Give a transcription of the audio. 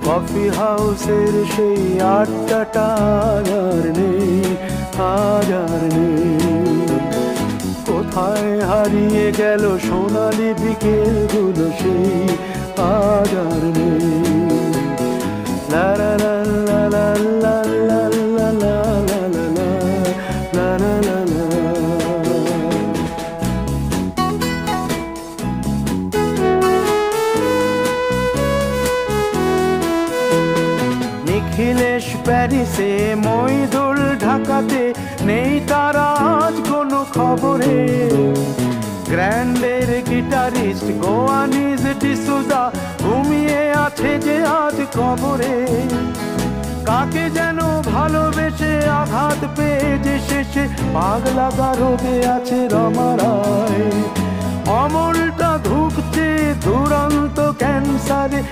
Coffee হাউসের সেই আড্ডাটা আর নেই, আজ আর নেই। কোথায় হারিয়ে গেল সোনালি বিকেলগুলো সেই, আজ আর নেই। লা লা লা লা লা লা লা লা লা লা লা লা লা লা। নিখিলেশ প্যারিসে, মইদুল ঢাকাতে, নেই তারা আজ কোনো খবরে। গ্র্যান্ডের গিটারিস্ট গোয়ানিজ ডিসুজা ঘুমিয়ে আছে যে আজ কবরে। কাকে যেন ভালোবেসে আঘাত পেয়ে যে শেষে পাগলা গারদে আছে রমা রায়। অমলটা ধুকছে দুরন্ত ক্যান্সারে,